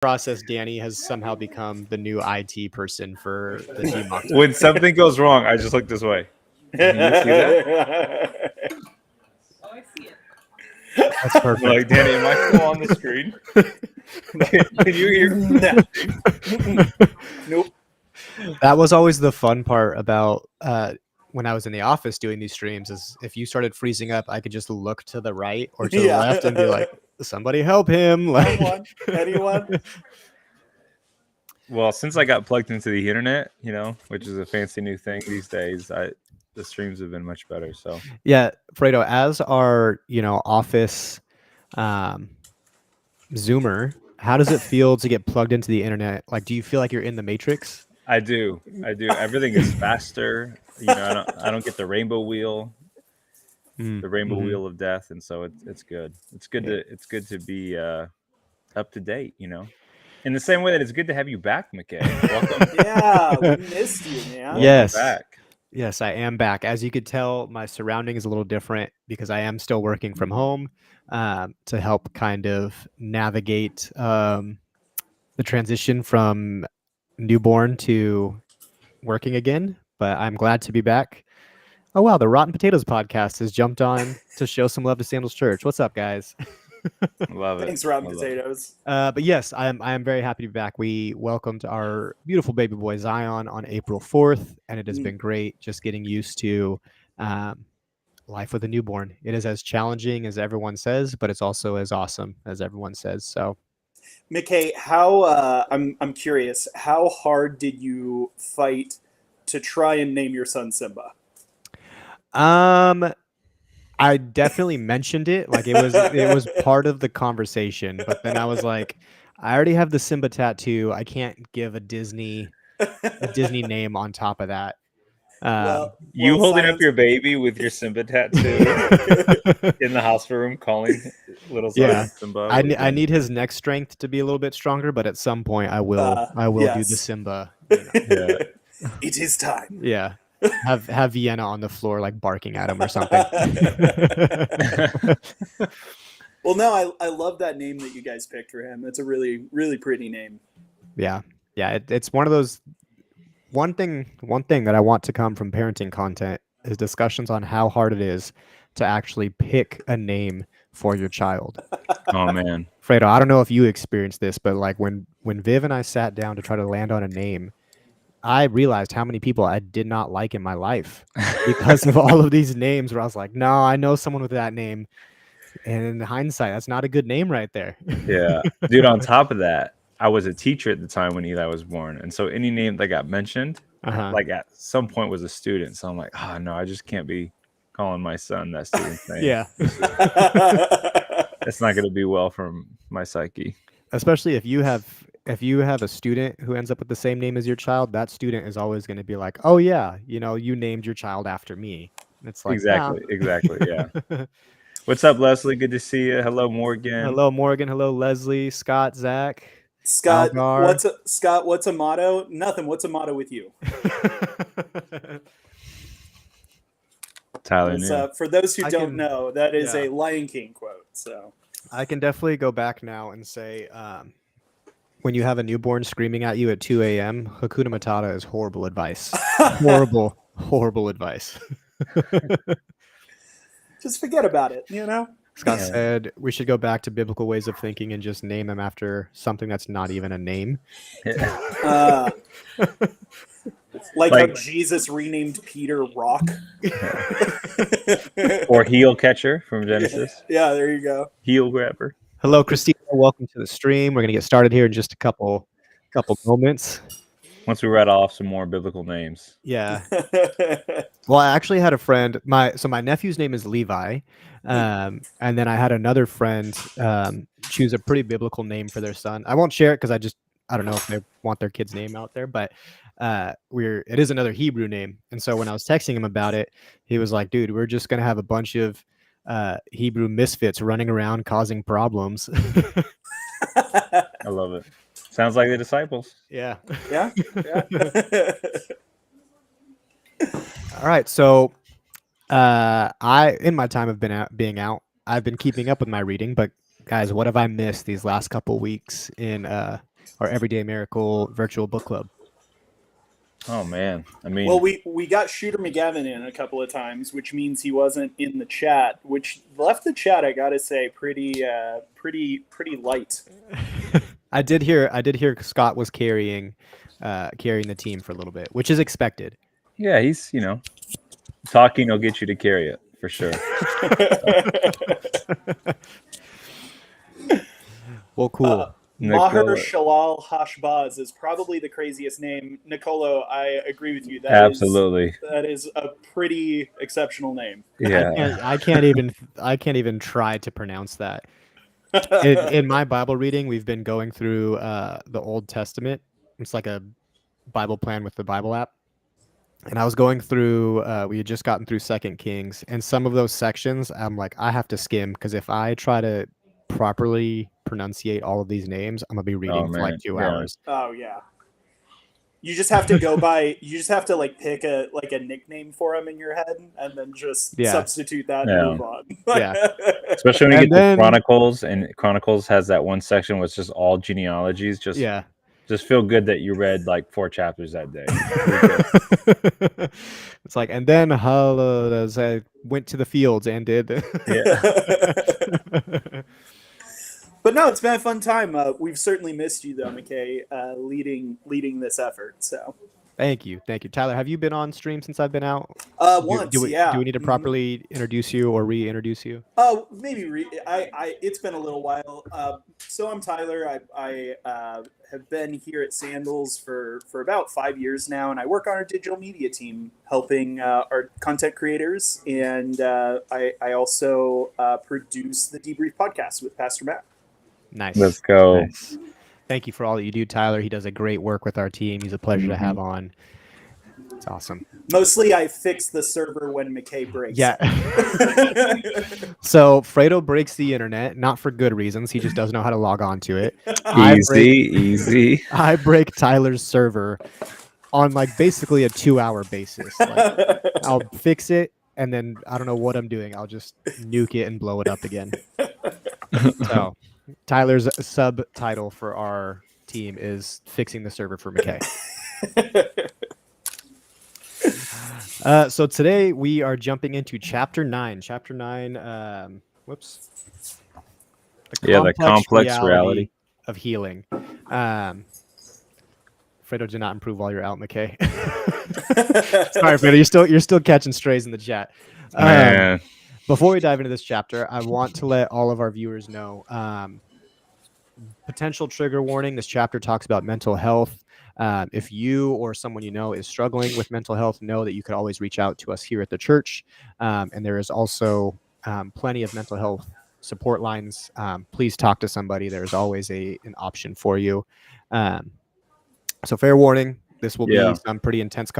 process, Danny has somehow become the new IT person for the DMOC. When something goes wrong, I just look this way. Can you see that? Oh, I see it. That's I'm perfect. like, Danny, am I still on the screen? Can you hear? Nope. That was always the fun part about when I was in the office doing these streams, is if you started freezing up, I could just look to the right or to the left and be like, somebody help him. Like, Someone, anyone? Well, since I got plugged into the internet, which is a fancy new thing these days, the streams have been much better. So yeah, Fredo, as our office Zoomer, how does it feel to get plugged into the internet? Like, do you feel like you're in the Matrix? I do. Everything is faster. I don't get the rainbow wheel, the rainbow wheel of death, and so it's good. It's good to be up to date. In the same way that it's good to have you back, McKay. Welcome. Yeah, we missed you, man. Yes. Welcome back. Yes, I am back. As you could tell, my surrounding is a little different because I am still working from home to help kind of navigate the transition from newborn to working again. But I'm glad to be back. Oh, wow. The Rotten Potatoes podcast has jumped on to show some love to Sandals Church. What's up, guys? Love it. Thanks, Rotten Potatoes. But yes, I am very happy to be back. We welcomed our beautiful baby boy Zion on April 4th, and it has been great just getting used to life with a newborn. It is as challenging as everyone says, but it's also as awesome as everyone says. So, McKay, how I'm curious, how hard did you fight to try and name your son Simba? I definitely mentioned it. Like it was part of the conversation, but then I was like, I already have the Simba tattoo. I can't give a Disney name on top of that. You holding up your baby with your Simba tattoo in the hospital room, calling little Zion Simba. I need his neck strength to be a little bit stronger, but at some point I will do the Simba. Yeah. It is time. Yeah. Have Vienna on the floor like barking at him or something. Well, no, I love that name that you guys picked for him. It's a really, really pretty name. Yeah. It's one of those. One thing that I want to come from parenting content is discussions on how hard it is to actually pick a name for your child. Oh man, Fredo, I don't know if you experienced this, but like when Viv and I sat down to try to land on a name, I realized how many people I did not like in my life because of all of these names where I was like, no, I know someone with that name. And in hindsight, that's not a good name right there. Yeah. Dude, on top of that, I was a teacher at the time when Eli was born. And so any name that got mentioned, like at some point was a student. So I'm like, oh, no, I just can't be calling my son that student's name. Yeah. It's not going to be well for my psyche. Especially if you have a student who ends up with the same name as your child, that student is always going to be like, oh, yeah, you named your child after me. It's like, exactly. Yeah. What's up, Leslie? Good to see you. Hello, Morgan. Hello, Morgan. Hello, Leslie, Scott, Zach. Scott, Algar. what's a motto? Nothing. What's a motto with you? Tyler, for those who don't know, that is a Lion King quote. So I can definitely go back now and say, when you have a newborn screaming at you at 2 a.m., Hakuna Matata is horrible advice. horrible advice. Just forget about it, Scott said we should go back to biblical ways of thinking and just name them after something that's not even a name. Like how Jesus renamed Peter Rock. Or heel catcher from Genesis. Yeah, there you go. Heel grabber. Hello, Christina. Welcome to the stream. We're going to get started here in just a couple moments. Once we read off some more biblical names. Yeah. Well, I actually had a friend. My nephew's name is Levi. And then I had another friend choose a pretty biblical name for their son. I won't share it because I don't know if they want their kid's name out there, but it is another Hebrew name. And so when I was texting him about it, he was like, dude, we're just going to have a bunch of Hebrew misfits running around causing problems. I love it. Sounds like the disciples. Yeah. Yeah. All right. So I, in my time of being out, I've been keeping up with my reading, but guys, what have I missed these last couple weeks in our Everyday Miracle virtual book club. Oh man, I mean, Well, we got Shooter McGavin in a couple of times, which means he wasn't in the chat, which left the chat, I gotta say, pretty light. I did hear Scott was carrying the team for a little bit, which is expected. yeah, he's talking will get you to carry it for sure. Well, cool. Maher Nicola, Shalal Hashbaz is probably the craziest name. Nicolo, I agree with you. absolutely. That is a pretty exceptional name. Yeah. I can't even try to pronounce that. In my Bible reading, we've been going through the Old Testament. It's like a Bible plan with the Bible app. And I was going through, we had just gotten through Second Kings, and some of those sections, I'm like, I have to skim, because if I try to properly pronunciate all of these names, I'm gonna be reading for like 2 hours. Oh yeah. You just have to go by. You just have to like pick a nickname for him in your head, and then just substitute that and move on. Especially when you get to Chronicles, and Chronicles has that one section which is just all genealogies. Just feel good that you read like 4 chapters that day. It's like, and then as I went to the fields and did. But no, it's been a fun time. We've certainly missed you, though, McKay, leading this effort. So, thank you, Tyler. Have you been on stream since I've been out? Once, do we need to properly introduce you or reintroduce you? Maybe. It's been a little while. So I'm Tyler. I have been here at Sandals for about 5 years now, and I work on our digital media team, helping our content creators, and I also produce the Debrief podcast with Pastor Matt. Nice. Let's go. Nice. Thank you for all that you do, Tyler. He does a great work with our team. He's a pleasure to have on. It's awesome. Mostly I fix the server when McKay breaks. Yeah. So Fredo breaks the internet, not for good reasons. He just doesn't know how to log on to it. Easy. I break Tyler's server on like basically a 2-hour basis. Like, I'll fix it, and then I don't know what I'm doing. I'll just nuke it and blow it up again. So Tyler's subtitle for our team is fixing the server for McKay. So today we are jumping into chapter 9. Chapter 9. Whoops. The complex reality of healing. Fredo did not improve while you're out, McKay. Sorry, Fredo. You're still catching strays in the chat. Before we dive into this chapter, I want to let all of our viewers know, potential trigger warning. This chapter talks about mental health. If you or someone you know is struggling with mental health, know that you could always reach out to us here at the church. And there is also plenty of mental health support lines. Please talk to somebody. There's always an option for you. So fair warning. This will be some pretty intense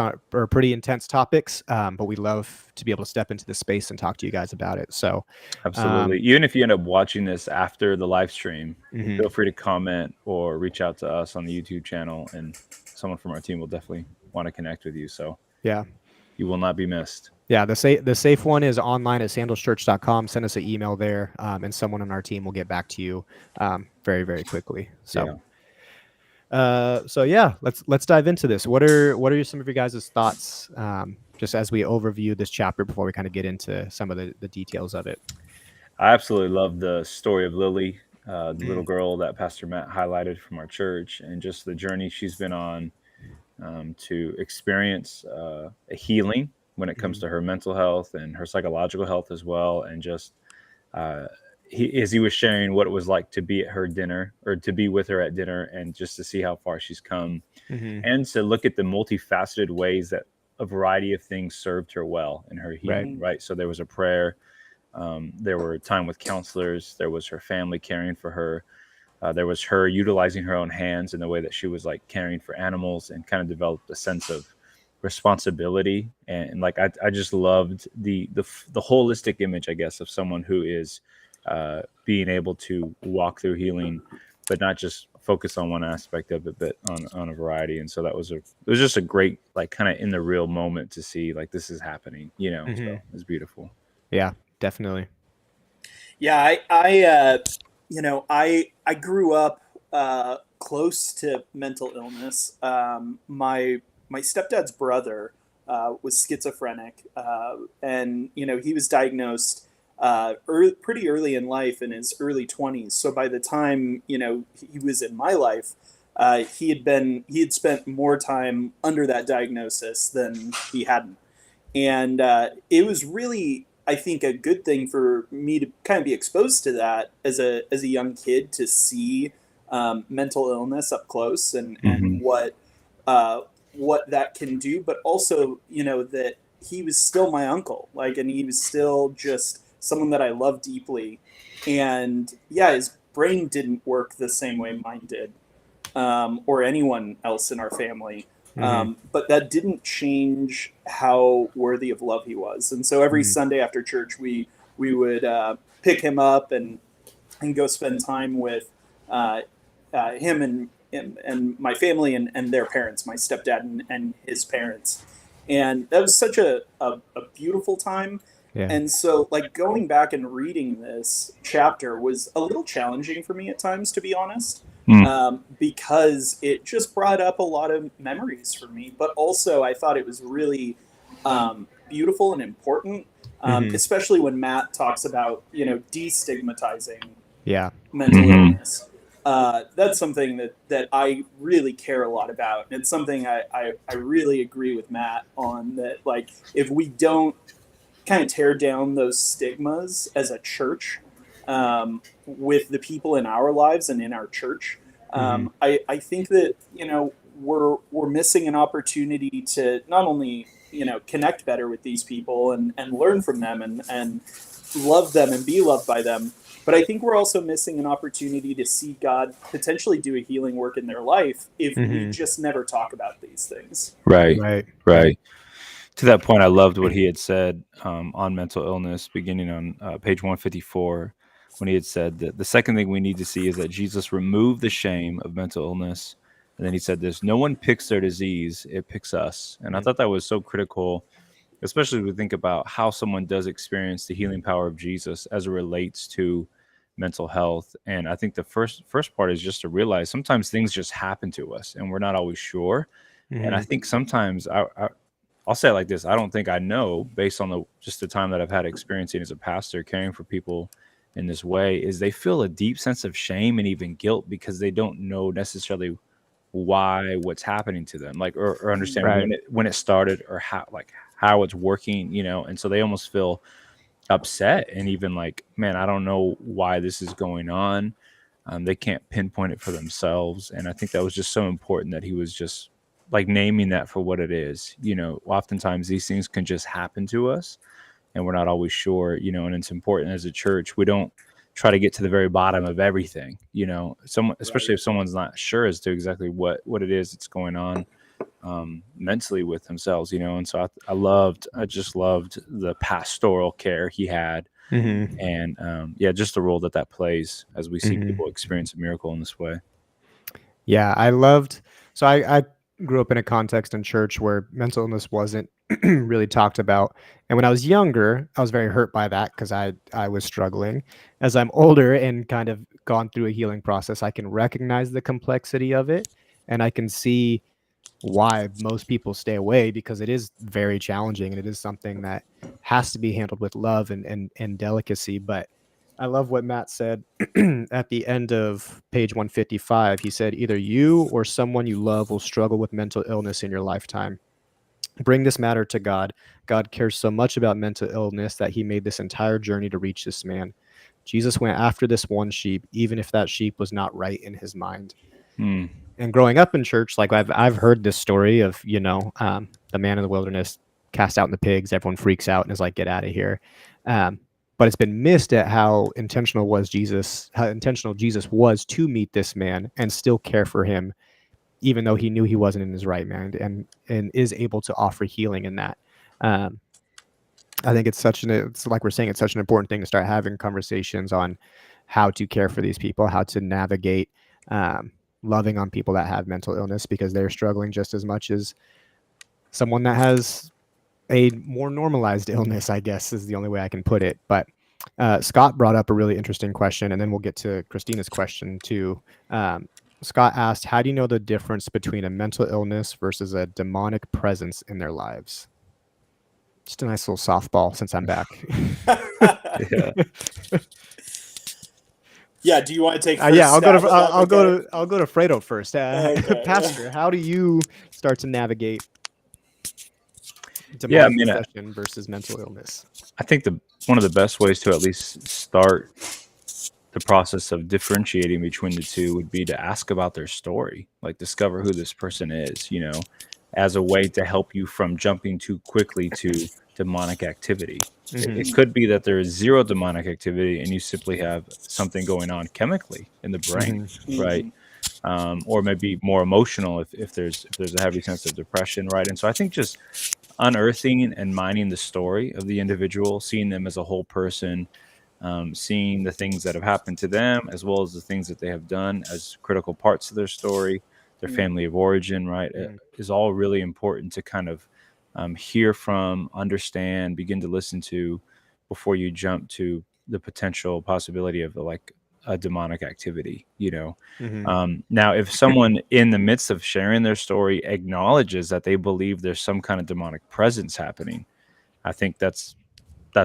topics, but we love to be able to step into this space and talk to you guys about it. So, absolutely. Even if you end up watching this after the live stream, feel free to comment or reach out to us on the YouTube channel, and someone from our team will definitely want to connect with you. So, you will not be missed. Yeah, the safe one is online at sandalschurch.com. Send us an email there, and someone on our team will get back to you very, very quickly. So. Let's dive into this. What are some of your guys' thoughts, just as we overview this chapter before we kind of get into some of the details of it? I absolutely love the story of Lily, the little girl that Pastor Matt highlighted from our church, and just the journey she's been on to experience a healing when it comes to her mental health and her psychological health as well, and just as he was sharing what it was like to be at her dinner, or to be with her at dinner, and just to see how far she's come, and to look at the multifaceted ways that a variety of things served her well in her healing. Right. So there was a prayer. There were time with counselors. There was her family caring for her. There was her utilizing her own hands in the way that she was like caring for animals, and kind of developed a sense of responsibility. And like, I just loved the holistic image, I guess, of someone who is being able to walk through healing, but not just focus on one aspect of it, but on a variety. And so it was just a great, like, kind of in the real moment to see like this is happening, so it was beautiful. Yeah, definitely. Yeah. I grew up close to mental illness. My stepdad's brother was schizophrenic, and he was diagnosed pretty early in life, in his early 20s. So by the time he was in my life, he had spent more time under that diagnosis than he hadn't, and it was really, I think, a good thing for me to kind of be exposed to that as a young kid, to see mental illness up close, and what that can do, but also that he was still my uncle, and he was still just someone that I love deeply, and yeah, his brain didn't work the same way mine did, or anyone else in our family. But that didn't change how worthy of love he was. And so every Sunday after church, we would pick him up and go spend time with him and my family and their parents, my stepdad and his parents. And that was such a beautiful time. Yeah. And so, going back and reading this chapter was a little challenging for me at times, to be honest. Because it just brought up a lot of memories for me, but also I thought it was really beautiful and important, especially when Matt talks about destigmatizing mental illness. That's something that I really care a lot about. It's something I really agree with Matt on, that if we don't kind of tear down those stigmas as a church, with the people in our lives and in our church, I think that we're missing an opportunity to not only connect better with these people and learn from them and love them and be loved by them, but I think we're also missing an opportunity to see God potentially do a healing work in their life if we just never talk about these things. Right. To that point, I loved what he had said on mental illness, beginning on page 154. When he had said that the second thing we need to see is that Jesus removed the shame of mental illness. And then he said this: no one picks their disease, it picks us. And I thought that was so critical, especially when we think about how someone does experience the healing power of Jesus as it relates to mental health. And I think the first part is just to realize sometimes things just happen to us and we're not always sure. And I think sometimes I'll say it like this: I don't think I know, based on just the time that I've had experiencing as a pastor, caring for people in this way, is they feel a deep sense of shame and even guilt because they don't know necessarily what's happening to them, or understand when it started, or how it's working, and so they almost feel upset and even man, I don't know why this is going on. They can't pinpoint it for themselves, and I think that was just so important that he was just naming that for what it is. Oftentimes these things can just happen to us and we're not always sure, and it's important as a church we don't try to get to the very bottom of everything, especially if someone's not sure as to exactly what it is that's going on mentally with themselves, and so I just loved the pastoral care he had, and just the role that plays as we see people experience a miracle in this way. Yeah, I grew up in a context in church where mental illness wasn't really talked about. And when I was younger, I was very hurt by that because I was struggling. As I'm older and kind of gone through a healing process, I can recognize the complexity of it. And I can see why most people stay away, because it is very challenging and it is something that has to be handled with love and delicacy. But I love what Matt said at the end of page 155. He said, either you or someone you love will struggle with mental illness in your lifetime. Bring this matter to God. God cares so much about mental illness that he made this entire journey to reach this man. Jesus went after this one sheep, even if that sheep was not right in his mind. And growing up in church, I've heard this story of, the man in the wilderness cast out in the pigs. Everyone freaks out and is like, get out of here. But it's been missed at how intentional Jesus was to meet this man and still care for him, even though he knew he wasn't in his right mind, and is able to offer healing in that. I think it's like we're saying, it's such an important thing to start having conversations on how to care for these people, how to navigate loving on people that have mental illness, because they're struggling just as much as someone that has a more normalized illness, I guess is the only way I can put it. But Scott brought up a really interesting question, and then we'll get to Christina's question too. Scott asked, how do you know the difference between a mental illness versus a demonic presence in their lives? Just a nice little softball since I'm back. Yeah. Yeah, do you want to take first Yeah, I'll go stab to at that, McKenna? I'll go to Fredo first. Okay. Pastor, how do you start to navigate Yeah, I demonic mean, possession versus mental illness? I think one of the best ways to at least start the process of differentiating between the two would be to ask about their story, like discover who this person is, as a way to help you from jumping too quickly to demonic activity. It could be that there is zero demonic activity and you simply have something going on chemically in the brain, right? Or maybe more emotional if there's a heavy sense of depression, right? And so I think just unearthing and mining the story of the individual, seeing them as a whole person, seeing the things that have happened to them as well as the things that they have done as critical parts of their story, their family of origin, right, is all really important to kind of hear from, understand, begin to listen to before you jump to the potential possibility of like a demonic activity. Now, if someone in the midst of sharing their story acknowledges that they believe there's some kind of demonic presence happening, I think that's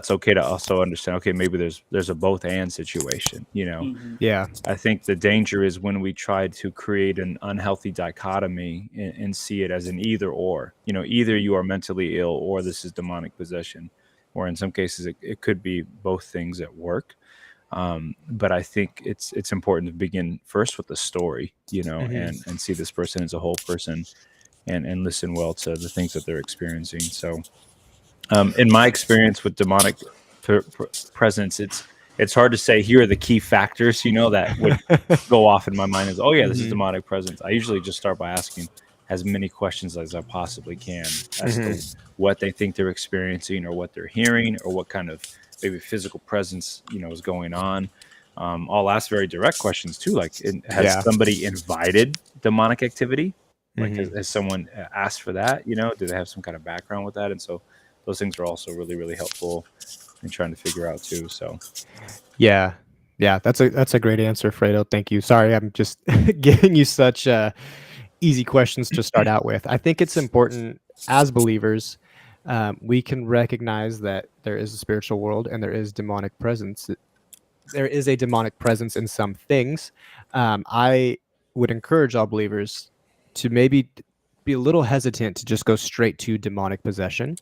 okay to also understand, okay, maybe there's a both and situation. Yeah. I think the danger is when we try to create an unhealthy dichotomy and see it as an either or, either you are mentally ill or this is demonic possession, or in some cases it could be both things at work. But I think it's important to begin first with the story, and see this person as a whole person, and listen well to the things that they're experiencing. So in my experience with demonic presence, it's hard to say here are the key factors, that would go off in my mind as, oh yeah, this is demonic presence. I usually just start by asking as many questions as I possibly can as to what they think they're experiencing or what they're hearing or what kind of maybe physical presence, is going on. I'll ask very direct questions too, like has somebody invited demonic activity? Like has someone asked for that? Do they have some kind of background with that? And so those things are also really, really helpful in trying to figure out too. So, yeah, that's a great answer, Fredo. Thank you. Sorry, I'm just giving you such easy questions to start out with. I think it's important as believers, we can recognize that there is a spiritual world and there is demonic presence. There is a demonic presence in some things. I would encourage all believers to maybe be a little hesitant to just go straight to demonic possession.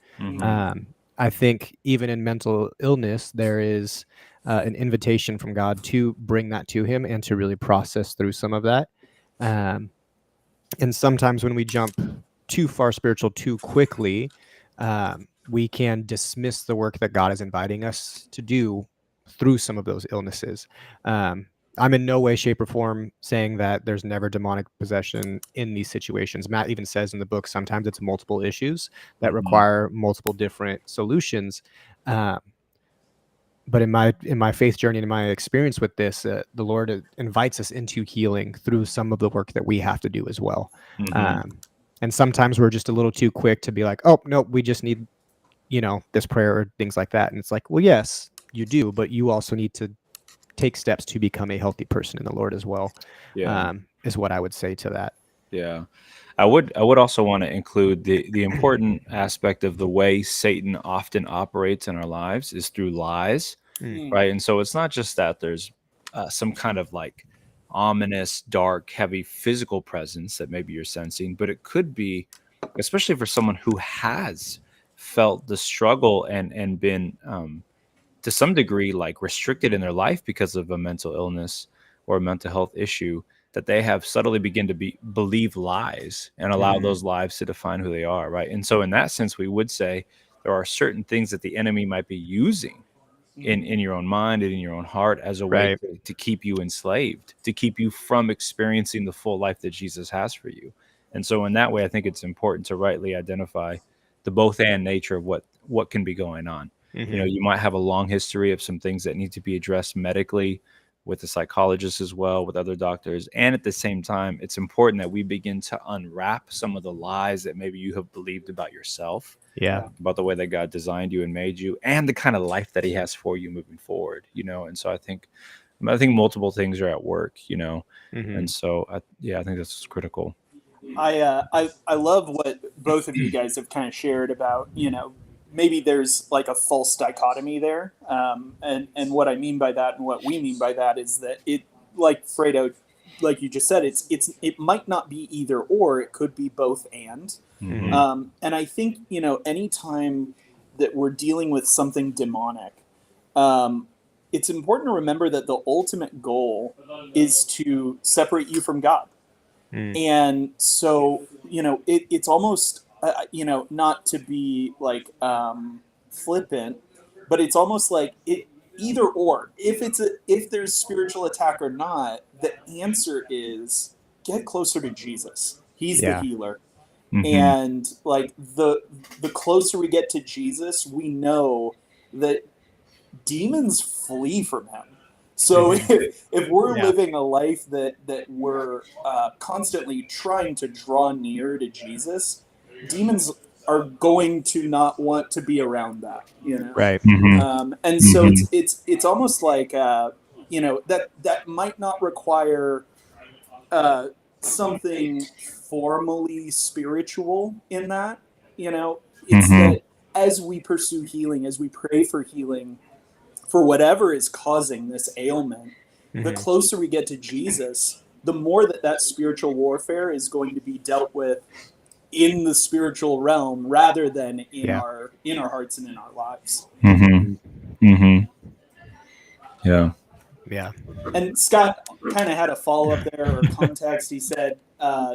I think even in mental illness, there is an invitation from God to bring that to Him and to really process through some of that. And sometimes when we jump too far spiritual too quickly, we can dismiss the work that God is inviting us to do through some of those illnesses. I'm in no way, shape, or form saying that there's never demonic possession in these situations. Matt even says in the book sometimes it's multiple issues that require multiple different solutions. But in my faith journey and in my experience with this, the Lord invites us into healing through some of the work that we have to do as well. And sometimes we're just a little too quick to be like, oh, no, we just need, this prayer or things like that. And it's like, well, yes, you do, but you also need to take steps to become a healthy person in the Lord as well. Is what I would say to that. Yeah. I would also want to include the important aspect of the way Satan often operates in our lives is through lies, right? And so it's not just that there's some kind of like ominous, dark, heavy physical presence that maybe you're sensing, but it could be, especially for someone who has felt the struggle and been to some degree like restricted in their life because of a mental illness or a mental health issue, that they have subtly begin to believe lies and allow those lies to define who they are, right? And so in that sense, we would say there are certain things that the enemy might be using in your own mind and in your own heart as a way to keep you enslaved, to keep you from experiencing the full life that Jesus has for you. And so in that way, I think it's important to rightly identify the both and nature of what can be going on. You might have a long history of some things that need to be addressed medically with the psychologist as well, with other doctors. And at the same time, it's important that we begin to unwrap some of the lies that maybe you have believed about yourself, about the way that God designed you and made you, and the kind of life that He has for you moving forward, And so I think I think multiple things are at work, Mhm. and so I think that's critical. I love what both of you guys have kind of shared about, maybe there's like a false dichotomy there. And what I mean by that and what we mean by that is that it, like Fredo, like you just said, it might not be either or, it could be both and. Mhm. And I think, anytime that we're dealing with something demonic, um, it's important to remember that the ultimate goal is to separate you from God. Mm. And so, it's almost, not to be like flippant, but it's almost like it either or. If there's spiritual attack or not, the answer is get closer to Jesus. He's the Yeah. healer. Mhm. And like the closer we get to Jesus, we know that demons flee from him. So if we're Yeah. living a life that we're constantly trying to draw near to Jesus, demons are going to not want to be around that, Right. Mhm. and so Mhm. it's almost like that might not require something formally spiritual in that. It's Mhm. that as we pursue healing, as we pray for healing, for whatever is causing this ailment, the Mhm. closer we get to Jesus, the more that spiritual warfare is going to be dealt with in the spiritual realm rather than Yeah. in our hearts and in our lives. Mhm. Mhm. Yeah. Yeah. And Scott kind of had a follow up there or context. He said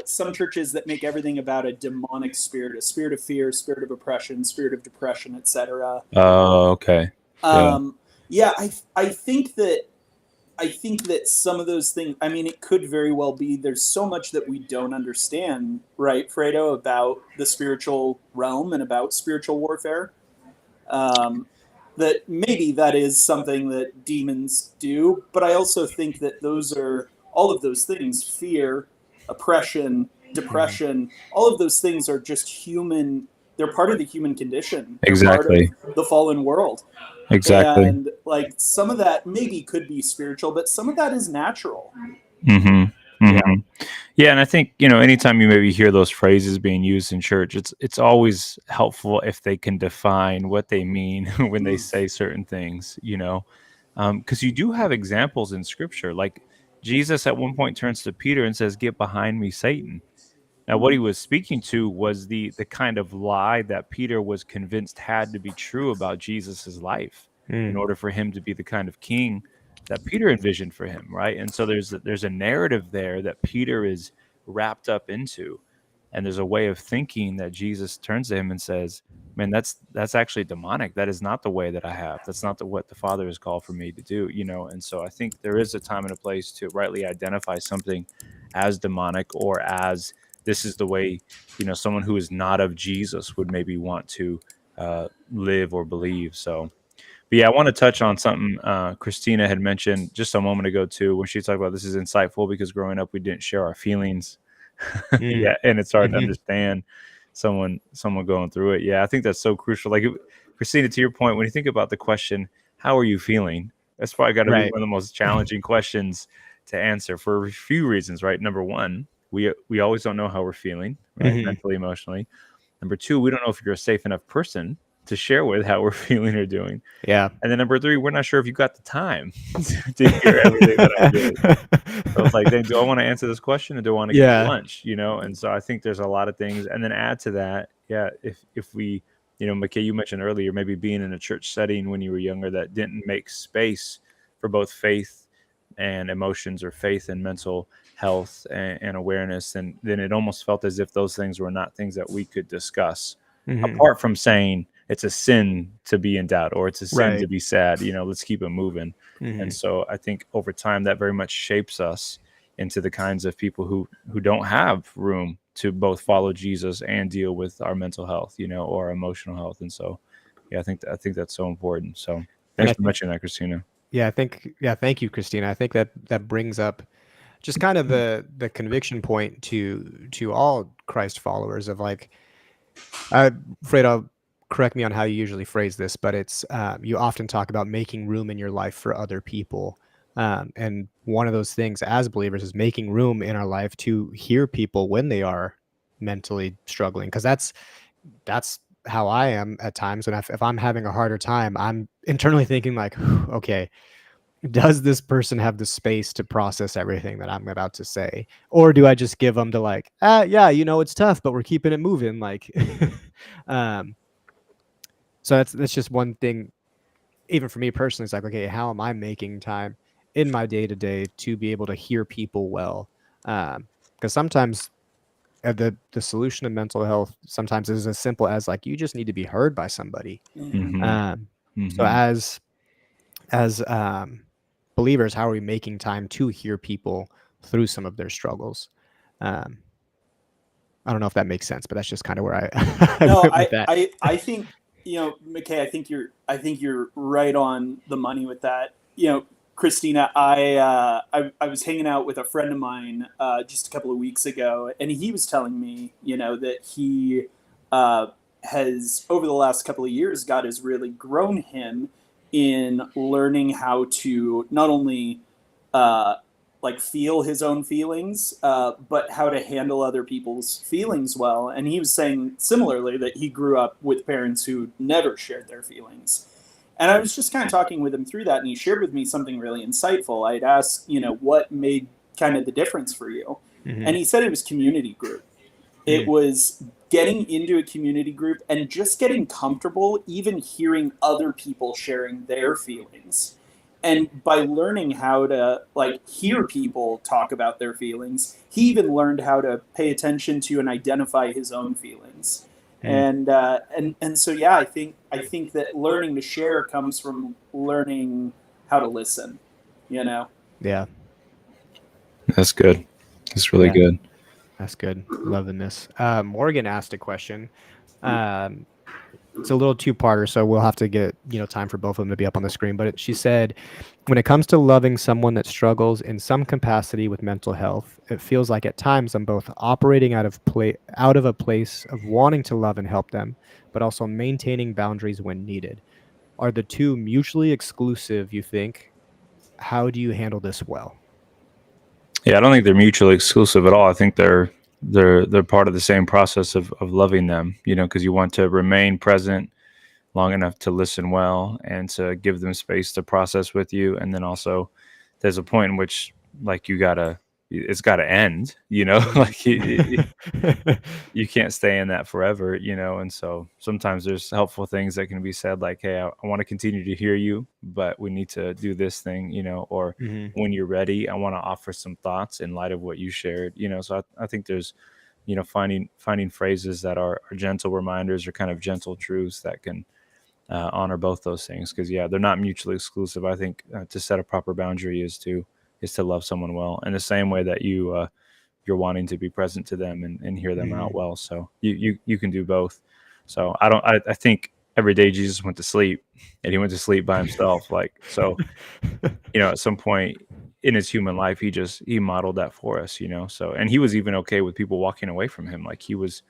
some churches that make everything about a demonic spirit, a spirit of fear, spirit of oppression, spirit of depression, etc. Oh, okay. Yeah. Yeah, I think that some of those things, I mean, it could very well be there's so much that we don't understand, right, Fredo, about the spiritual realm and about spiritual warfare. Um, that maybe that is something that demons do, but I also think that those are all of those things, fear, oppression, Mhm. depression, all of those things are just human. They're part of the human condition. They're part of Exactly. the fallen world. Exactly. And like some of that maybe could be spiritual, but some of that is natural. Mhm. Yeah. Mhm. Yeah, and I think, anytime you maybe hear those phrases being used in church, it's always helpful if they can define what they mean when they say certain things, because you do have examples in Scripture. Like Jesus at one point turns to Peter and says, "Get behind me, Satan." Now, what he was speaking to was the kind of lie that Peter was convinced had to be true about Jesus's life in Mm. order for him to be the kind of king that Peter envisioned for him, right? And so there's a narrative there that Peter is wrapped up into, and there's a way of thinking that Jesus turns to him and says, "Man, that's actually demonic. That is not the way that I have. That's not what the Father has called for me to do." And so I think there is a time and a place to rightly identify something as demonic or as this is the way someone who is not of Jesus would maybe want to live or believe. So, but yeah, I want to touch on something Christina had mentioned just a moment ago too, when she talked about this is insightful because growing up we didn't share our feelings. Mm. Yeah, and it's hard to Mhm. understand someone going through it. Yeah, I think that's so crucial. Like Christina, to your point, when you think about the question, "How are you feeling?" That's probably got to be Right. one of the most challenging questions to answer for a few reasons. Right, number one, we always don't know how we're feeling, right, Mhm. mentally, emotionally. Number two, we don't know if you're a safe enough person to share with how we're feeling or doing. Yeah. And then number three, we're not sure if you got the time to hear everything that I'm doing. So it's like, do I want to answer this question or do I want to get to Yeah. lunch? And so I think there's a lot of things. And then add to that, yeah, if we, McKay, you mentioned earlier, maybe being in a church setting when you were younger that didn't make space for both faith and emotions or faith and mental health and awareness. And then it almost felt as if those things were not things that we could discuss Mhm. apart from saying it's a sin to be in doubt or it's a sin to Right. be sad, let's keep it moving. And Mhm. so I think over time that very much shapes us into the kinds of people who don't have room to both follow Jesus and deal with our mental health, or our emotional health. And so, yeah, I think that's so important. So And thanks I for think, mentioning that, Christina. thank you, Christina. I think that brings up just kind of the conviction point to all Christ followers of like, I'm afraid I'll correct me on how you usually phrase this, but it's you often talk about making room in your life for other people. And one of those things as believers is making room in our life to hear people when they are mentally struggling, because that's how I am at times. And if I'm having a harder time, I'm internally thinking like, okay, does this person have the space to process everything that I'm about to say? Or do I just give them to like, yeah, it's tough, but we're keeping it moving. Like, um, so that's just one thing, even for me personally. It's like, okay, how am I making time in my day to day to be able to hear people well? Because sometimes the solution to mental health sometimes is as simple as like, you just need to be heard by somebody. So as believers, how are we making time to hear people through some of their struggles? I don't know if that makes sense, but that's just kind of where I No, went with that. I think, McKay, I think you're right on the money with that. Christina, I was hanging out with a friend of mine just a couple of weeks ago, and he was telling me, that he has, over the last couple of years, God has really grown him in learning how to not only like feel his own feelings, but how to handle other people's feelings well. And he was saying similarly that he grew up with parents who never shared their feelings. And I was just kind of talking with him through that, and he shared with me something really insightful. I'd asked, what made kind of the difference for you? And he said it was community group. It was getting into a community group and just getting comfortable, even hearing other people sharing their feelings. And by learning how to like hear people talk about their feelings, he even learned how to pay attention to and identify his own feelings. And so yeah, I think that learning to share comes from learning how to listen. Yeah, That's good. That's really good. that's good. Loving this. Morgan asked a question. It's a little two-parter, so we'll have to get time for both of them to be up on the screen. But she said, when it comes to loving someone that struggles in some capacity with mental health, it feels like at times I'm both operating out of a place of wanting to love and help them, but also maintaining boundaries when needed. Are the two mutually exclusive, you think? How do you handle this well? Yeah, I don't think they're mutually exclusive at all. I think they're part of the same process of loving them, because you want to remain present long enough to listen well and to give them space to process with you. And then also there's a point in which like it's gotta end, like you can't stay in that forever, and so sometimes there's helpful things that can be said like, hey, I want to continue to hear you, but we need to do this thing, or when you're ready, I want to offer some thoughts in light of what you shared, so I think there's finding phrases that are gentle reminders or kind of gentle truths that can honor both those things, because they're not mutually exclusive. I think to set a proper boundary is to love someone well in the same way that you're wanting to be present to them and hear them out well. So you can do both. So I think every day Jesus went to sleep, and he went to sleep by himself. Like, so, at some point in his human life, he modeled that for us, so, and he was even okay with people walking away from him. Like, he was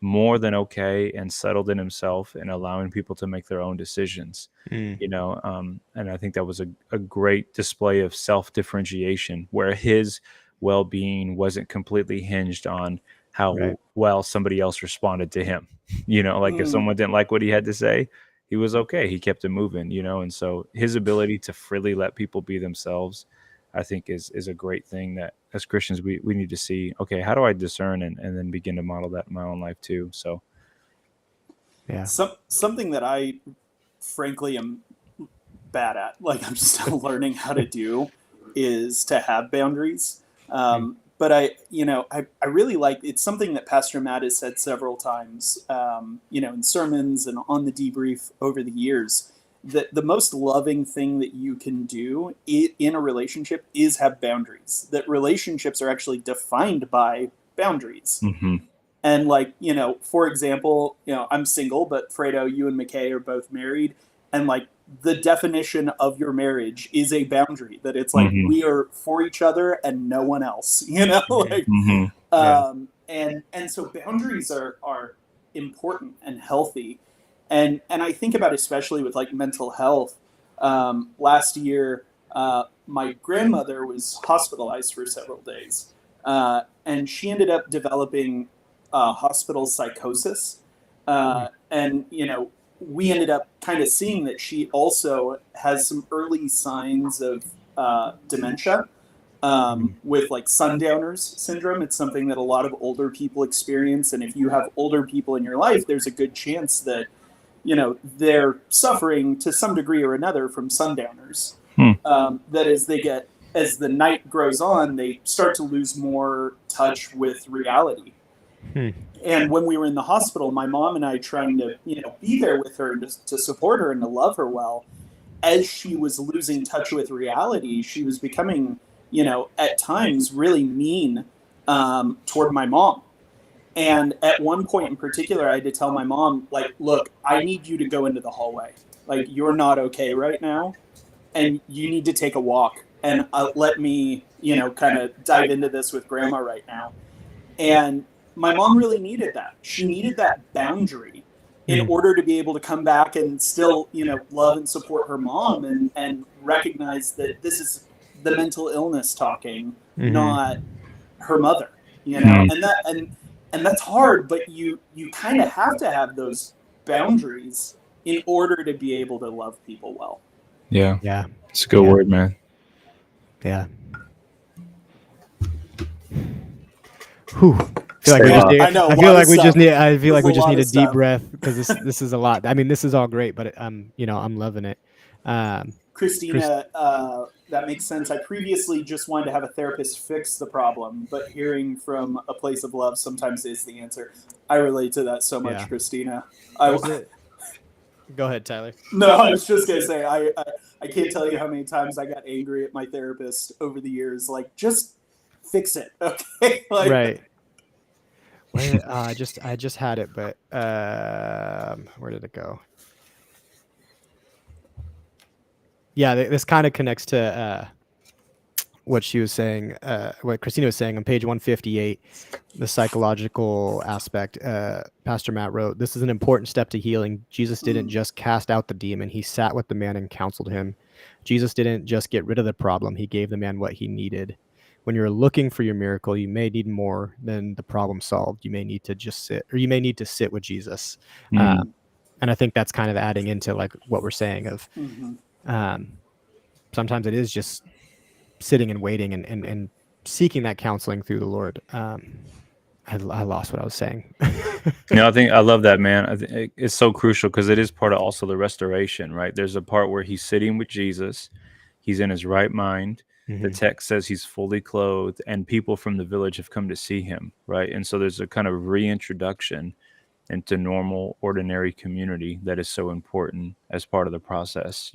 more than okay and settled in himself and allowing people to make their own decisions, and I think that was a great display of self-differentiation, where his well-being wasn't completely hinged on how well somebody else responded to him. Like if someone didn't like what he had to say, he was okay. He kept it moving, and so his ability to freely let people be themselves, I think is a great thing that as Christians we need to see. Okay, how do I discern and then begin to model that in my own life too? So something that I frankly am bad at, like I'm still learning how to do, is to have boundaries. But I really like, it's something that Pastor Matt has said several times, in sermons and on the debrief over the years, that the most loving thing that you can do in a relationship is have boundaries. That relationships are actually defined by boundaries. And like, for example, I'm single, but Fredo, you and McKay are both married. And like the definition of your marriage is a boundary, that it's like we are for each other and no one else, like, and so boundaries are important and healthy. And I think about, especially with like mental health, last year, my grandmother was hospitalized for several days, and she ended up developing hospital psychosis. And, we ended up kind of seeing that she also has some early signs of dementia. With like sundowners syndrome. It's something that a lot of older people experience. And if you have older people in your life, there's a good chance that, they're suffering to some degree or another from sundowners. That as the night grows on, they start to lose more touch with reality. And when we were in the hospital, my mom and I trying to, be there with her to support her and to love her well, as she was losing touch with reality, she was becoming, at times really mean toward my mom. And at one point in particular, I had to tell my mom, like, look, I need you to go into the hallway. Like, you're not okay right now. And you need to take a walk and let me, kind of dive into this with grandma right now. And my mom really needed that. She needed that boundary in order to be able to come back and still, love and support her mom and recognize that this is the mental illness talking, not her mother, and that's hard, but you kind of have to have those boundaries in order to be able to love people well. Yeah. Yeah. It's a good word, man. Yeah. Whew. I feel like we just need a deep breath because this is a lot. I mean, this is all great, but I'm loving it. Christina, that makes sense. I previously just wanted to have a therapist fix the problem, but hearing from a place of love sometimes is the answer. I relate to that so much, Christina. Go ahead, Tyler. No, I was just going to say, I can't tell you how many times I got angry at my therapist over the years. Like, just fix it, okay? Like, right. Where, I just had it, but where did it go? Yeah, this kind of connects to what she was saying, what Christina was saying on page 158, the psychological aspect. Pastor Matt wrote, "This is an important step to healing. Jesus didn't just cast out the demon. He sat with the man and counseled him. Jesus didn't just get rid of the problem. He gave the man what he needed. When you're looking for your miracle, you may need more than the problem solved. You may need to just sit, or you may need to sit with Jesus." And I think that's kind of adding into like what we're saying of sometimes it is just sitting and waiting and seeking that counseling through the Lord. I lost what I was saying. I think I love that, man. I think it's so crucial because it is part of also the restoration, right? There's a part where he's sitting with Jesus. He's in his right mind. The text says he's fully clothed and people from the village have come to see him, right? And so there's a kind of reintroduction into normal, ordinary community that is so important as part of the process,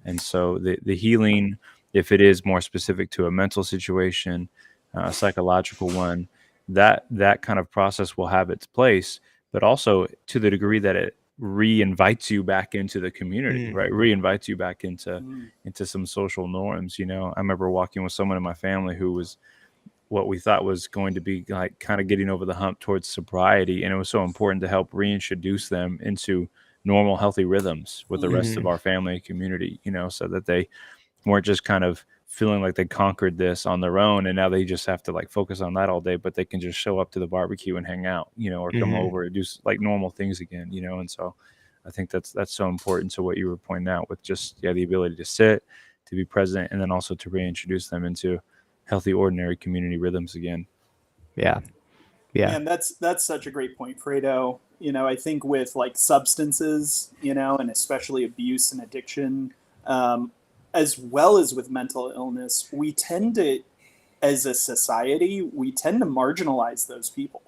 And so the healing, if it is more specific to a mental situation, a psychological one, that kind of process will have its place, but also to the degree that it re-invites you back into the community, right? Re-invites you back into some social norms. I remember walking with someone in my family who was what we thought was going to be like kind of getting over the hump towards sobriety, and it was so important to help reintroduce them into normal, healthy rhythms with the rest of our family and community, so that they weren't just kind of feeling like they conquered this on their own and now they just have to like focus on that all day, but they can just show up to the barbecue and hang out, or come over and do like normal things again, And so I think that's so important to what you were pointing out with just, the ability to sit, to be present, and then also to reintroduce them into healthy, ordinary community rhythms again. Yeah. And that's such a great point, Fredo. I think with like substances, and especially abuse and addiction, as well as with mental illness, we tend to, as a society, we tend to marginalize those people,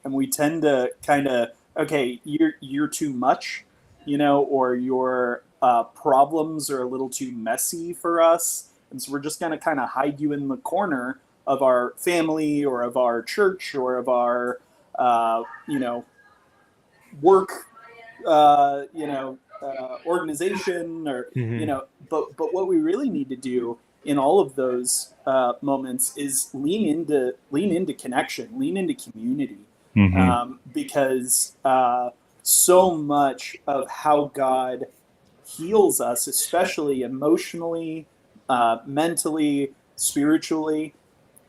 and we tend to kind of, okay, you're too much, or your problems are a little too messy for us, and so we're just going to kind of hide you in the corner of our family or of our church or of our, work, organization, or but what we really need to do in all of those moments is lean into connection, lean into community, because so much of how God heals us, especially emotionally, mentally, spiritually,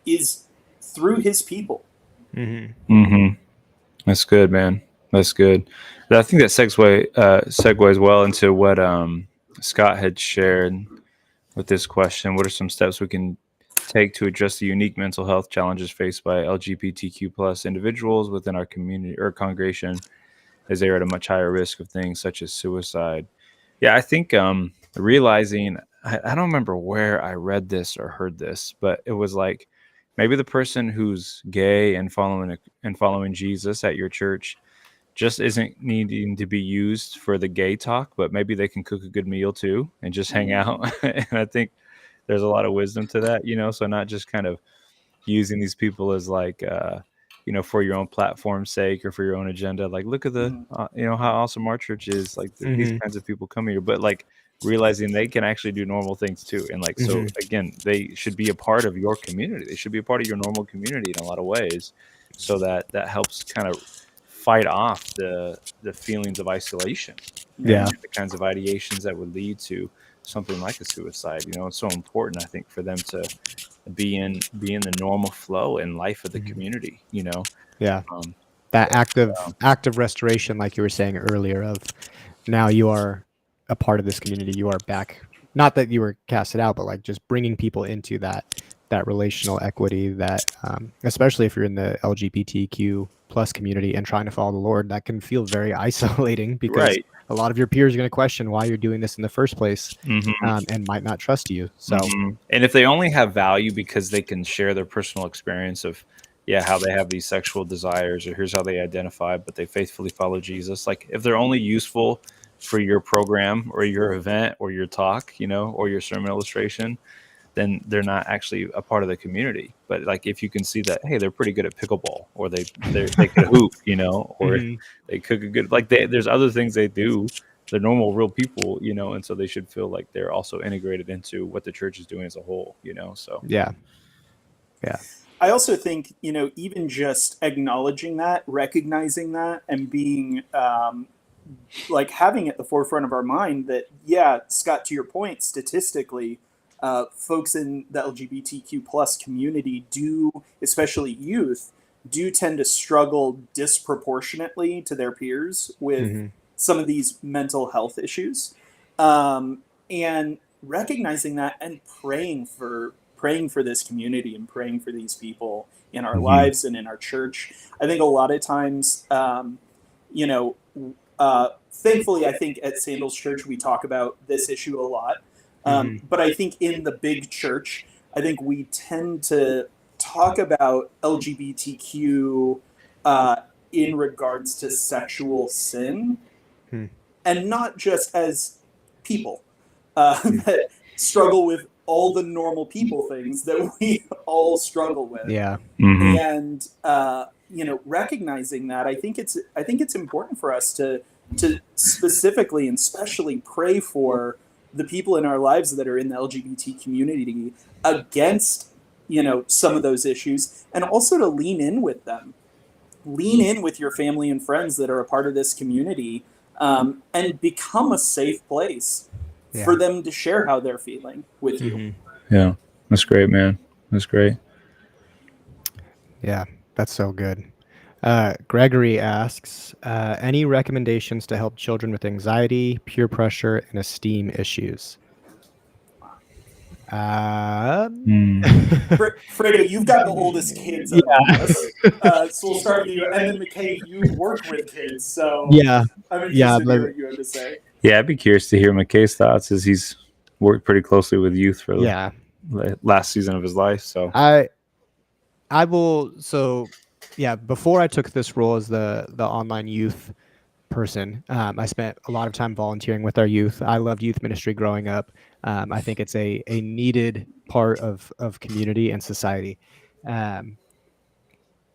is through his people. That's good, man. That's good. I think that segues well into what Scott had shared with this question. What are some steps we can take to address the unique mental health challenges faced by LGBTQ plus individuals within our community or congregation, as they are at a much higher risk of things such as suicide? Yeah, I think realizing, I don't remember where I read this or heard this, but it was like maybe the person who's gay and following Jesus at your church just isn't needing to be used for the gay talk, but maybe they can cook a good meal too and just hang out. And I think there's a lot of wisdom to that, so not just kind of using these people as like for your own platform's sake or for your own agenda. Like, look at the how awesome our church is. Like these kinds of people come here, but like realizing they can actually do normal things too. And like, so again, they should be a part of your community. They should be a part of your normal community in a lot of ways, so that helps kind of fight off the feelings of isolation. Yeah. And the kinds of ideations that would lead to something like a suicide. It's so important, I think, for them to be in the normal flow and life of the community. Yeah. That active restoration, like you were saying earlier, of now you are a part of this community. You are back. Not that you were casted out, but like just bringing people into that relational equity. That especially if you're in the LGBTQ plus community and trying to follow the Lord, that can feel very isolating because a lot of your peers are going to question why you're doing this in the first place, and might not trust you. So, and if they only have value because they can share their personal experience of how they have these sexual desires, or here's how they identify, but they faithfully follow Jesus. Like if they're only useful for your program or your event or your talk, or your sermon illustration, then they're not actually a part of the community. But like if you can see that, hey, they're pretty good at pickleball, or they can hoop, or they cook a good, like there's other things they do. They're normal, real people, and so they should feel like they're also integrated into what the church is doing as a whole, so. Yeah. I also think, even just acknowledging that, recognizing that, and being like having at the forefront of our mind that, Scott, to your point, statistically, folks in the LGBTQ plus community do, especially youth, do tend to struggle disproportionately to their peers with some of these mental health issues. And recognizing that and praying for this community and praying for these people in our lives and in our church. I think a lot of times, thankfully, I think at Sandals Church, we talk about this issue a lot. But I think in the big church, I think we tend to talk about LGBTQ in regards to sexual sin, and not just as people that struggle with all the normal people things that we all struggle with. Yeah. And recognizing that, I think it's important for us to specifically and specially pray for the people in our lives that are in the LGBT community against, some of those issues, and also to lean in with them. Lean in with your family and friends that are a part of this community, and become a safe place for them to share how they're feeling with you. Yeah, that's great, man. That's great. Yeah, that's so good. Gregory asks, any recommendations to help children with anxiety, peer pressure, and esteem issues? Fredo, you've got the oldest kids among us, so we'll start with you. And then McKay, you work with kids, so I'm interested to hear what you have to say. Yeah, I'd be curious to hear McKay's thoughts, as he's worked pretty closely with youth for the last season of his life. So I will. So before I took this role as the online youth person, I spent a lot of time volunteering with our youth. I loved youth ministry growing up. I think it's a needed part of community and society.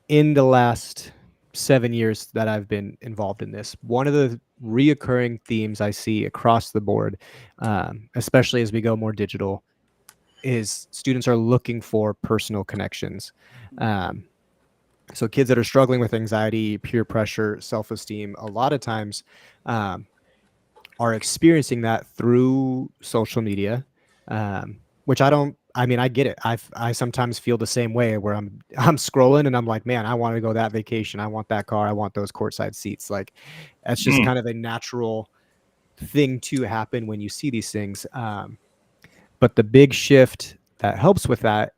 In the last 7 years that I've been involved in this, one of the reoccurring themes I see across the board, especially as we go more digital, is students are looking for personal connections. So kids that are struggling with anxiety, peer pressure, self-esteem, a lot of times are experiencing that through social media, which I mean, I get it. I sometimes feel the same way where I'm scrolling and I'm like, man, I want to go that vacation. I want that car. I want those courtside seats. Like, that's just kind of a natural thing to happen when you see these things. But the big shift that helps with that,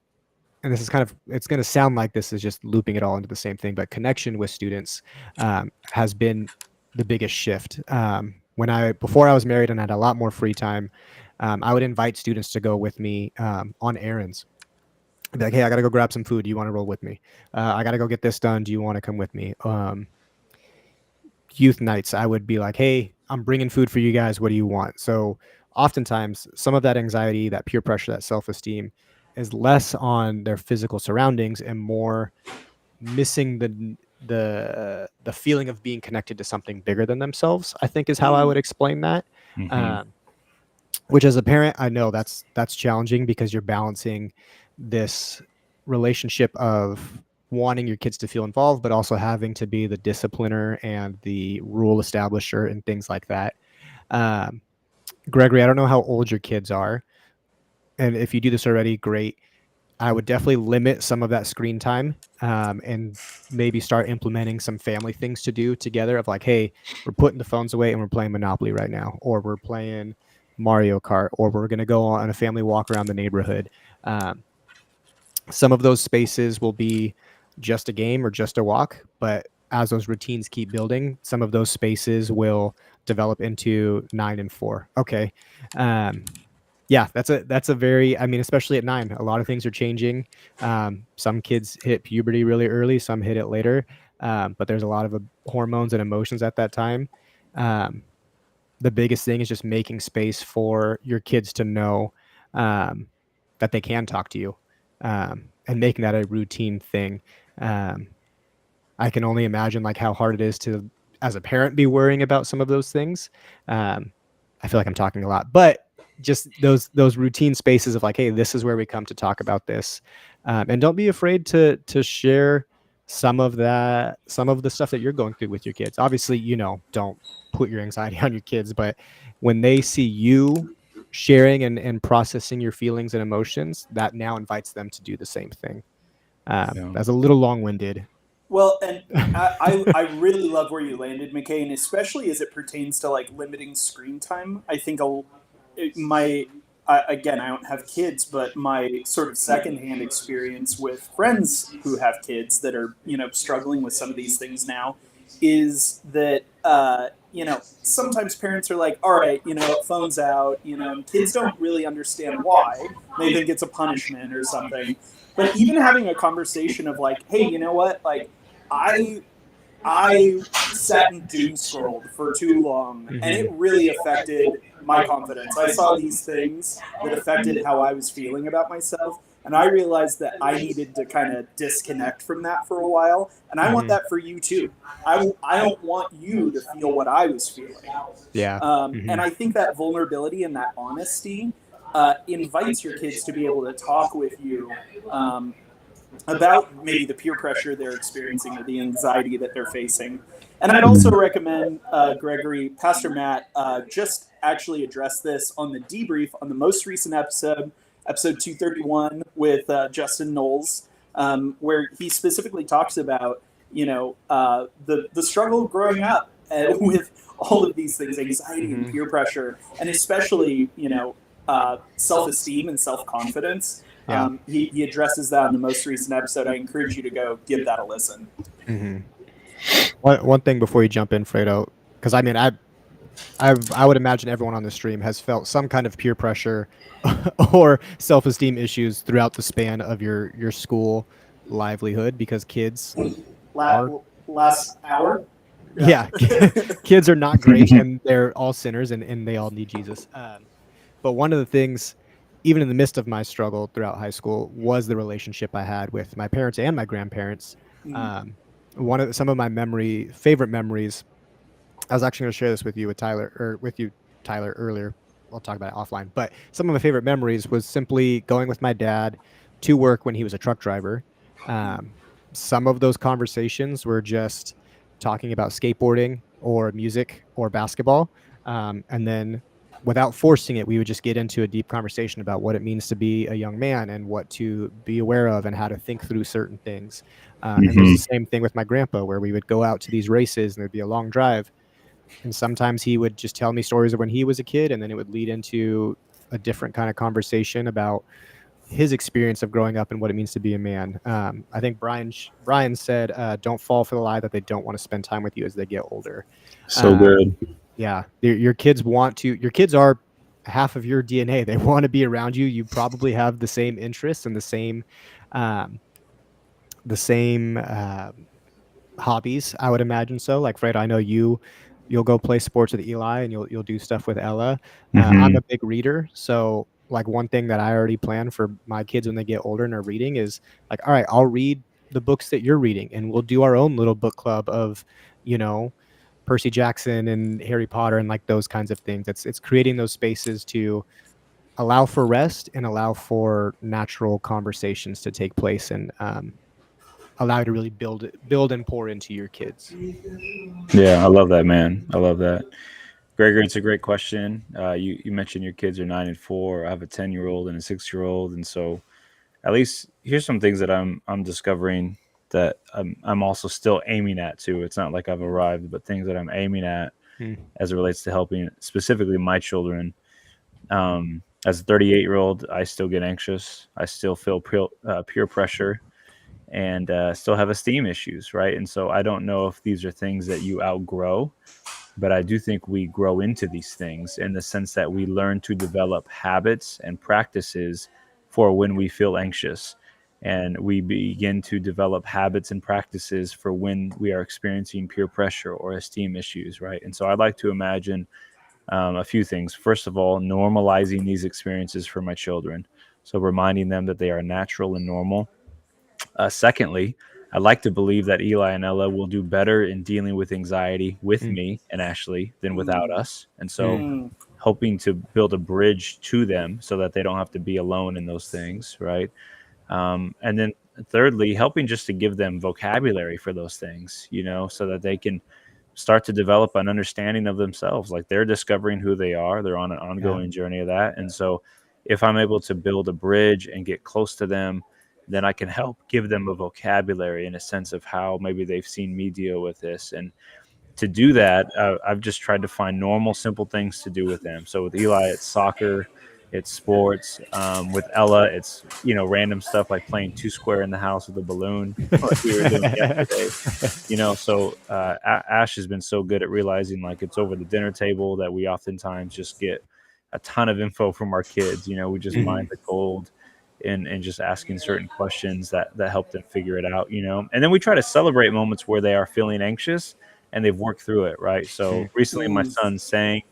and this is kind of, it's going to sound like this is just looping it all into the same thing, but connection with students has been the biggest shift. Before I was married and had a lot more free time, I would invite students to go with me on errands. I'd be like, hey, I got to go grab some food. Do you want to roll with me? I got to go get this done. Do you want to come with me? Youth nights, I would be like, hey, I'm bringing food for you guys. What do you want? So oftentimes some of that anxiety, that peer pressure, that self-esteem is less on their physical surroundings and more missing the feeling of being connected to something bigger than themselves, I think is how I would explain that. Which as a parent, I know that's challenging because you're balancing this relationship of wanting your kids to feel involved, but also having to be the discipliner and the rule establisher and things like that. Gregory, I don't know how old your kids are, and if you do this already, great. I would definitely limit some of that screen time and maybe start implementing some family things to do together of like, hey, we're putting the phones away and we're playing Monopoly right now, or we're playing Mario Kart, or we're going to go on a family walk around the neighborhood. Some of those spaces will be just a game or just a walk, but as those routines keep building, some of those spaces will develop into 9 and 4. Okay. Yeah, that's a very, I mean, especially at 9, a lot of things are changing. Some kids hit puberty really early, some hit it later. But there's a lot of hormones and emotions at that time. The biggest thing is just making space for your kids to know that they can talk to you, and making that a routine thing. I can only imagine like how hard it is to, as a parent, be worrying about some of those things. I feel like I'm talking a lot, but just those routine spaces of like, hey, this is where we come to talk about this, and don't be afraid to share some of the stuff that you're going through with your kids. Obviously, don't put your anxiety on your kids, but when they see you sharing and processing your feelings and emotions, that now invites them to do the same thing. That's a little long-winded. Well, and I really love where you landed, McKay, and especially as it pertains to like limiting screen time. I think again, I don't have kids, but my sort of secondhand experience with friends who have kids that are, struggling with some of these things now is that, sometimes parents are like, all right, phone's out, and kids don't really understand why. They think it's a punishment or something. But even having a conversation of like, hey, you know what? Like, I sat and doom scrolled for too long, and it really affected my confidence. I saw these things that affected how I was feeling about myself, and I realized that I needed to kind of disconnect from that for a while. And I want that for you too. I don't want you to feel what I was feeling. Yeah. And I think that vulnerability and that honesty invites your kids to be able to talk with you about maybe the peer pressure they're experiencing or the anxiety that they're facing. And I'd also recommend, Gregory, Pastor Matt, just actually address this on the debrief on the most recent episode 231 with Justin Knowles, where he specifically talks about, the struggle growing up with all of these things, anxiety and peer pressure, and especially, self-esteem and self-confidence. Yeah. He addresses that in the most recent episode. I encourage you to go give that a listen. One thing before you jump in, Fredo, because I mean, I would imagine everyone on the stream has felt some kind of peer pressure or self-esteem issues throughout the span of your school livelihood, because kids last hour. Yeah, kids are not great, and they're all sinners, and they all need Jesus. But one of the things, even in the midst of my struggle throughout high school, was the relationship I had with my parents and my grandparents. Some of my favorite memories, I was actually going to share this with you, Tyler, earlier. I'll talk about it offline. But some of my favorite memories was simply going with my dad to work when he was a truck driver. Some of those conversations were just talking about skateboarding or music or basketball. And then without forcing it, we would just get into a deep conversation about what it means to be a young man and what to be aware of and how to think through certain things. And it was the same thing with my grandpa, where we would go out to these races and there'd be a long drive. And sometimes he would just tell me stories of when he was a kid, and then it would lead into a different kind of conversation about his experience of growing up and what it means to be a man. I think Brian said, "Don't fall for the lie that they don't want to spend time with you as they get older." So good. Yeah, your kids want to. Your kids are half of your DNA. They want to be around you. You probably have the same interests and um, the same hobbies, I would imagine. So like Fred, I know you'll go play sports with Eli and you'll do stuff with Ella. I'm a big reader, so like one thing that I already plan for my kids when they get older and are reading is like, all right, I'll read the books that you're reading and we'll do our own little book club of, you know, Percy Jackson and Harry Potter and like those kinds of things. It's creating those spaces to allow for rest and allow for natural conversations to take place, and allow you to really build and pour into your kids. Yeah, I love that, man. I love that. Gregory, it's a great question. You mentioned your kids are 9 and 4. I have a 10-year-old and a 6-year-old, and so at least here's some things that I'm discovering that I'm also still aiming at too. It's not like I've arrived, but things that I'm aiming at as it relates to helping specifically my children. As a 38-year-old, I still get anxious. I still feel peer pressure, and still have esteem issues, right? And so I don't know if these are things that you outgrow, but I do think we grow into these things in the sense that we learn to develop habits and practices for when we feel anxious. And we begin to develop habits and practices for when we are experiencing peer pressure or esteem issues, right? And so I'd like to imagine a few things. First of all, normalizing these experiences for my children. So reminding them that they are natural and normal. Secondly, I'd like to believe that Eli and Ella will do better in dealing with anxiety with me and Ashley than without us. And so, hoping to build a bridge to them so that they don't have to be alone in those things, right? And then, thirdly, helping just to give them vocabulary for those things, you know, so that they can start to develop an understanding of themselves. Like they're discovering who they are, they're on an ongoing journey of that. And so, if I'm able to build a bridge and get close to them, then I can help give them a vocabulary and a sense of how maybe they've seen me deal with this. And to do that, I've just tried to find normal, simple things to do with them. So with Eli, it's soccer, it's sports. With Ella, it's, you know, random stuff like playing two square in the house with a balloon, like we were doing yesterday. You know, so Ash has been so good at realizing like it's over the dinner table that we oftentimes just get a ton of info from our kids. You know, we just mine the gold and just asking certain questions that help them figure it out, you know. And then we try to celebrate moments where they are feeling anxious and they've worked through it, right? So recently my son sang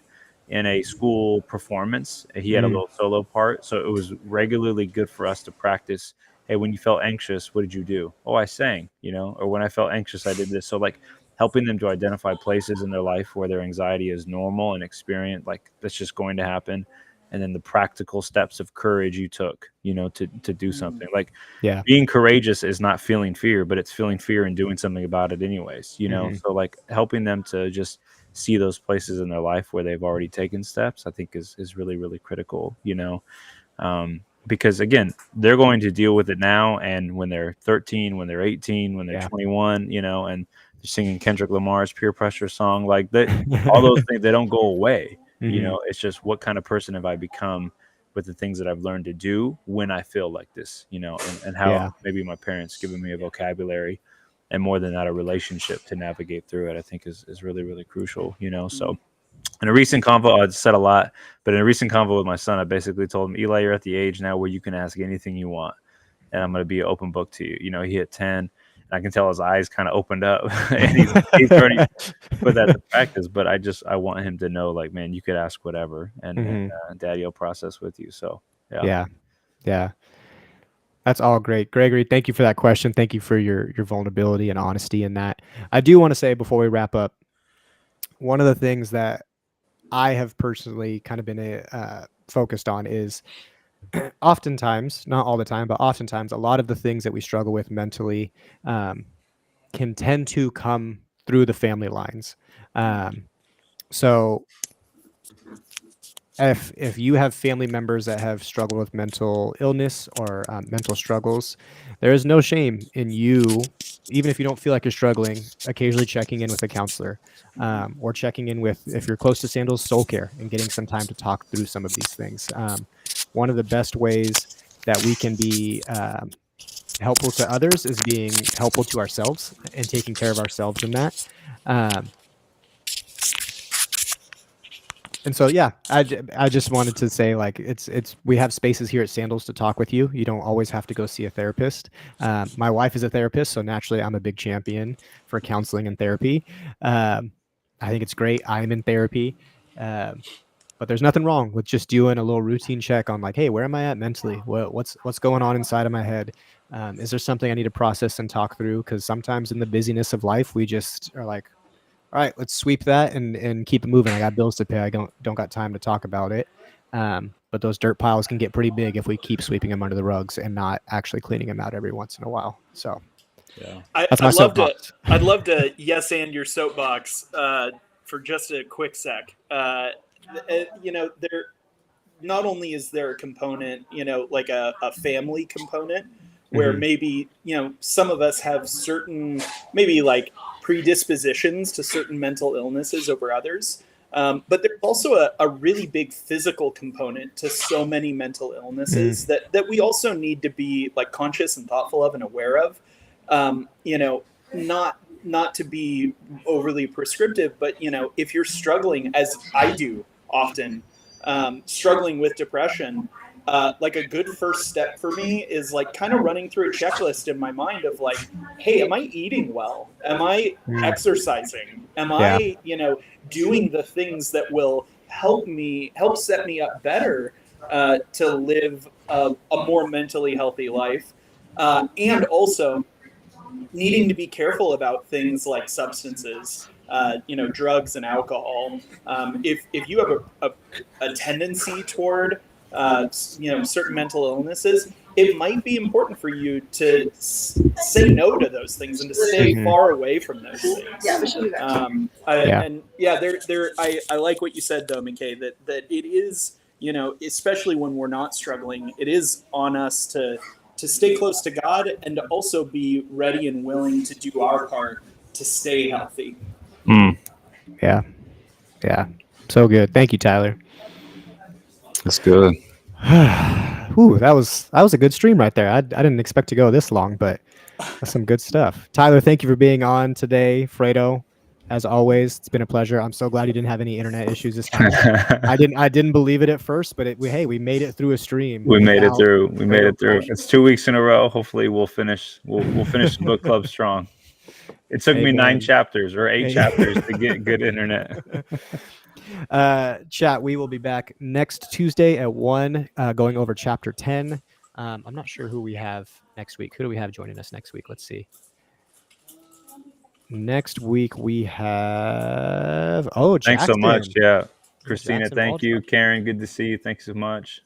in a school performance. He had a little solo part, so it was regularly good for us to practice. Hey, when you felt anxious, what did you do? Oh, I sang, you know. Or when I felt anxious, I did this. So like helping them to identify places in their life where their anxiety is normal and experience, like that's just going to happen, and then the practical steps of courage you took, you know, to do something. Like being courageous is not feeling fear, but it's feeling fear and doing something about it anyways, you know. So like helping them to just see those places in their life where they've already taken steps, I think is really, really critical, you know. Because again, they're going to deal with it now, and when they're 13, when they're 18, when they're 21, you know, and they're singing Kendrick Lamar's peer pressure song, like that, all those things, they don't go away. You know, it's just what kind of person have I become with the things that I've learned to do when I feel like this, you know, and how maybe my parents giving me a vocabulary and more than that, a relationship to navigate through it, I think is really, really crucial, you know. So in a recent convo, I said a lot, but in a recent convo with my son, I basically told him, Eli, you're at the age now where you can ask anything you want, and I'm going to be an open book to you. You know, he hit 10. I can tell his eyes kind of opened up and he's already put that to practice. But I want him to know, like, man, you could ask whatever, and Daddy will process with you. So yeah. That's all great, Gregory. Thank you for that question. Thank you for your vulnerability and honesty in that. I do want to say before we wrap up, one of the things that I have personally kind of been focused on is oftentimes, not all the time, but oftentimes, a lot of the things that we struggle with mentally can tend to come through the family lines. So if you have family members that have struggled with mental illness or mental struggles, there is no shame in you, even if you don't feel like you're struggling, occasionally checking in with a counselor, or checking in with, if you're close to Sandals, Soul Care, and getting some time to talk through some of these things. One of the best ways that we can be helpful to others is being helpful to ourselves and taking care of ourselves in that. And so, yeah, I just wanted to say, like, we have spaces here at Sandals to talk with you. You don't always have to go see a therapist. My wife is a therapist, so naturally I'm a big champion for counseling and therapy. I think it's great. I'm in therapy. But there's nothing wrong with just doing a little routine check on, like, hey, where am I at mentally? What's going on inside of my head? Is there something I need to process and talk through? Because sometimes in the busyness of life, we just are like, all right, let's sweep that and keep it moving. I got bills to pay. I don't got time to talk about it. But those dirt piles can get pretty big if we keep sweeping them under the rugs and not actually cleaning them out every once in a while. So, Yeah, that's my soapbox. I'd love to yes and your soapbox for just a quick sec. There not only is there a component, like a family component where maybe, some of us have certain, maybe like predispositions to certain mental illnesses over others. But there's also a really big physical component to so many mental illnesses that we also need to be like conscious and thoughtful of and aware of. Not to be overly prescriptive, but if you're struggling, as I do often, struggling with depression, like a good first step for me is like kind of running through a checklist in my mind of like, hey, am I eating well? Am I exercising? Am I, doing the things that will help set me up better to live a more mentally healthy life? And also needing to be careful about things like substances, drugs and alcohol. If you have a tendency toward certain mental illnesses, it might be important for you to say no to those things and to stay far away from those things. Yeah, we should do that. I like what you said though, McKay, that it is, especially when we're not struggling, it is on us to stay close to God and to also be ready and willing to do our part to stay healthy. Yeah. So good. Thank you, Tyler. that's good. Ooh, that was a good stream right there. I didn't expect to go this long, but that's some good stuff. Tyler, thank you for being on today. Fredo, as always, it's been a pleasure. I'm so glad you didn't have any internet issues this time. I didn't believe it at first, but we made it through a stream. We made it through. It's 2 weeks in a row. Hopefully we'll finish the book club strong. It took me 9 chapters or 8 chapters to get good internet. Chat, we will be back next Tuesday at 1, going over chapter 10. I'm not sure who we have next week. Who do we have joining us next week? Let's see. Next week we have Jackson. Thanks so much. Yeah, Christina, Jackson thank you. Baldwin. Karen, good to see you. Thanks so much.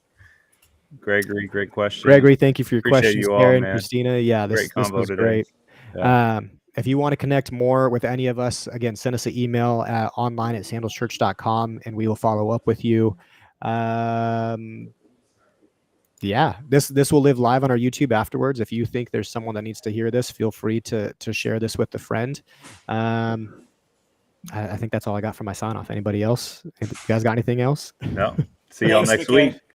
Gregory, great question. Gregory, thank you for your Appreciate questions. you all, Karen, man. Christina, yeah, this was today. great. Yeah. If you want to connect more with any of us, again, send us an email at online@sandalschurch.com and we will follow up with you. Yeah, this will live live on our YouTube afterwards. If you think there's someone that needs to hear this, feel free to share this with a friend. I think that's all I got for my sign off. Anybody else? You guys got anything else? No. See y'all Thanks, next McKay. week.